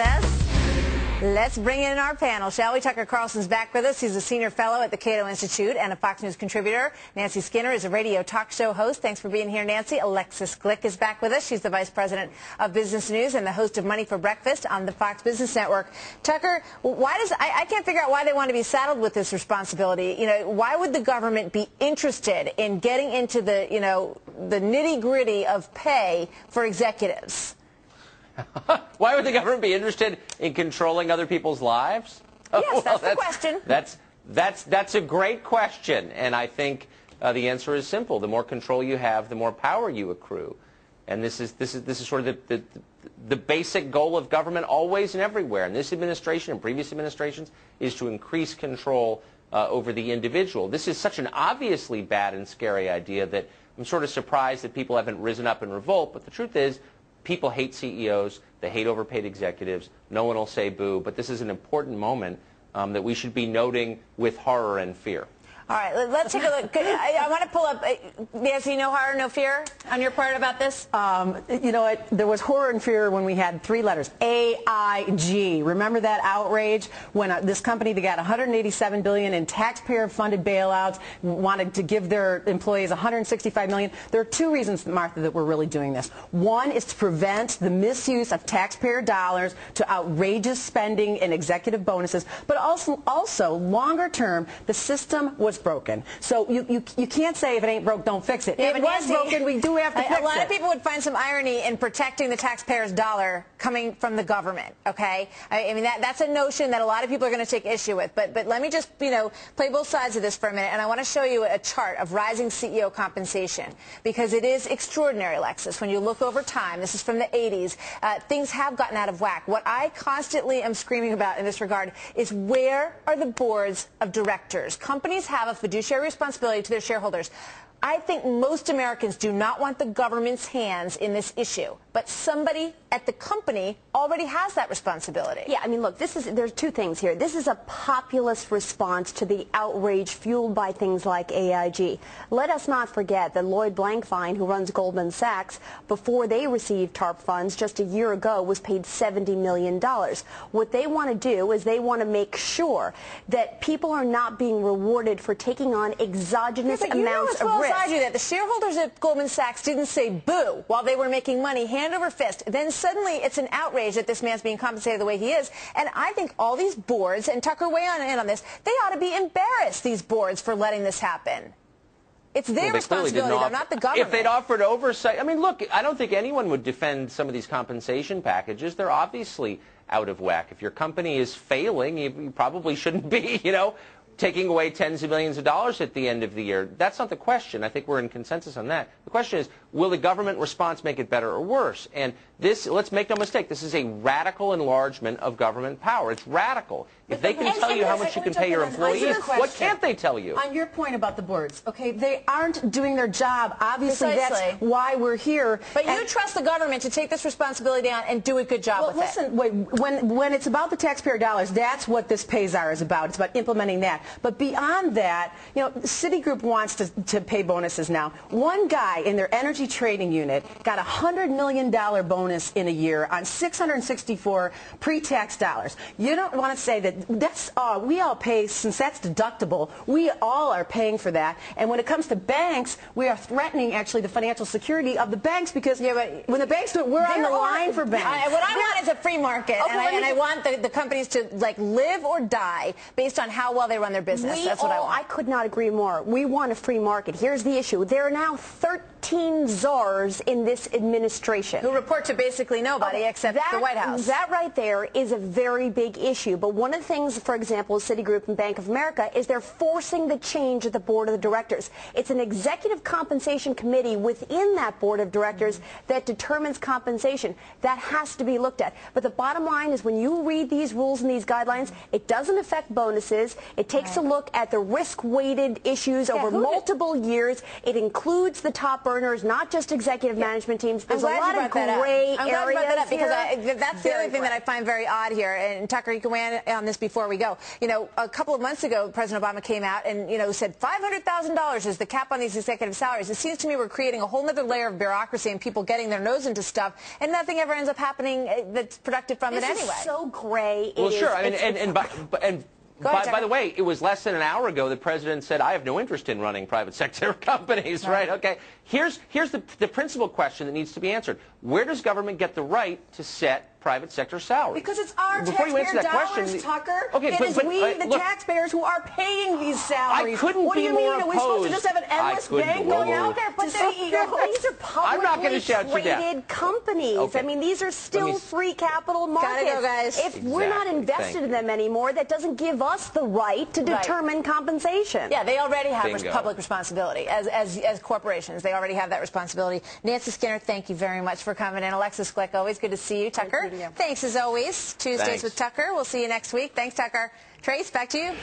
process. Let's bring in our panel, shall we? Tucker Carlson's back with us. He's a senior fellow at the Cato Institute and a Fox News contributor. Nancy Skinner is a radio talk show host. Thanks for being here, Nancy. Alexis Glick is back with us. She's the vice president of business news and the host of Money for Breakfast on the Fox Business Network. Tucker, I can't figure out why they want to be saddled with this responsibility. You know, why would the government be interested in getting into the nitty-gritty of pay for executives? Why would the government be interested in controlling other people's lives? Yes, that's the question. That's a great question, and I think the answer is simple. The more control you have, the more power you accrue, and this is sort of the basic goal of government always and everywhere. And this administration and previous administrations is to increase control over the individual. This is such an obviously bad and scary idea that I'm sort of surprised that people haven't risen up in revolt. But the truth is, people hate CEOs. They hate overpaid executives. No one will say boo. But this is an important moment that we should be noting with horror and fear. All right, let's take a look. I want to pull up, Nancy, no horror, no fear on your part about this? You know what? There was horror and fear when we had three letters, AIG. Remember that outrage when this company that got $187 billion in taxpayer-funded bailouts wanted to give their employees $165 million? There are two reasons, Martha, that we're really doing this. One is to prevent the misuse of taxpayer dollars to outrageous spending and executive bonuses, but also longer term, the system was broken. So you can't say if it ain't broke, don't fix it. Yeah, it was broken, we do have to fix it. A lot of people would find some irony in protecting the taxpayer's dollar coming from the government, okay? I mean, that's a notion that a lot of people are going to take issue with. But let me just, play both sides of this for a minute, and I want to show you a chart of rising CEO compensation, because it is extraordinary, Alexis. When you look over time, this is from the 80s, things have gotten out of whack. What I constantly am screaming about in this regard is, where are the boards of directors? Companies have a fiduciary responsibility to their shareholders. I think most Americans do not want the government's hands in this issue, but somebody at the company already has that responsibility. Yeah, I mean, look, there's two things here. This is a populist response to the outrage fueled by things like AIG. Let us not forget that Lloyd Blankfein, who runs Goldman Sachs, before they received TARP funds just a year ago, was paid $70 million. What they want to do is they want to make sure that people are not being rewarded for taking on exogenous amounts of risk. That the shareholders at Goldman Sachs didn't say boo while they were making money hand over fist. Then suddenly it's an outrage that this man's being compensated the way he is. And I think all these boards, and Tucker, weigh in on this, they ought to be embarrassed, these boards, for letting this happen. It's their responsibility, though, not the government. If they'd offered oversight, I mean, look, I don't think anyone would defend some of these compensation packages. They're obviously out of whack. If your company is failing, you probably shouldn't be, taking away tens of millions of dollars at the end of the year. That's not the question. I think we're in consensus on that. The question is, will the government response make it better or worse? And this, let's make no mistake, this is a radical enlargement of government power. It's radical. If they can tell you how much you can pay your employees, what can't they tell you? On your point about the boards, okay, they aren't doing their job. Obviously, Precisely. That's why we're here. But you trust the government to take this responsibility on and do a good job with it. Wait, when it's about the taxpayer dollars, that's what this pay-czar is about. It's about implementing that. But beyond that, Citigroup wants to pay bonuses now. One guy in their energy trading unit got a $100 million bonus in a year on 664 pre-tax dollars. You don't want to say that we all pay, since that's deductible, we all are paying for that. And when it comes to banks, we are threatening actually the financial security of the banks, because when the banks do it, we're on the line for banks. What I want is a free market, okay, and I want the companies to live or die based on how well they run their business. That's what I want. I could not agree more. We want a free market. Here's the issue. There are now 13 czars in this administration, who report to basically nobody except the White House. That right there is a very big issue. But one of the things, for example, Citigroup and Bank of America, is they're forcing the change at the board of the directors. It's an executive compensation committee within that board of directors that determines compensation. That has to be looked at. But the bottom line is, when you read these rules and these guidelines, it doesn't affect bonuses. It takes takes a look at the risk-weighted issues over multiple years. It includes the top earners, not just executive management teams. There's a lot of gray areas. I'm glad you brought that up because that's the Very other thing that I find very odd here. And Tucker, you can weigh in on this before we go. You know, a couple of months ago, President Obama came out and, you know, said $500,000 is the cap on these executive salaries. It seems to me we're creating a whole other layer of bureaucracy and people getting their nose into stuff, and nothing ever ends up happening that's productive from it anyway. This is so gray. Well, sure. I mean, by the way, it was less than an hour ago the president said, I have no interest in running private sector companies, right? Okay. Here's the principal question that needs to be answered. Where does government get the right to set private sector salaries? Because it's our Before you answer taxpayer that dollars, question, Tucker. Okay, it is we, the look, taxpayers, who are paying these salaries. I couldn't what do be you more mean? Are we supposed to opposed. just have an endless bank going out there? But these are I'm not gonna publicly shout you down. traded companies. Okay. I mean, these are still free capital markets. Gotta go, guys. If we're not invested in them anymore, that doesn't give us the right to determine compensation. Yeah, they already have Bingo. public responsibility as corporations. They already have that responsibility. Nancy Skinner, thank you very much for coming in. Alexis Glick, always good to see you. Tucker, thanks as always. Tuesdays with Tucker. We'll see you next week. Thanks, Tucker. Trace, back to you.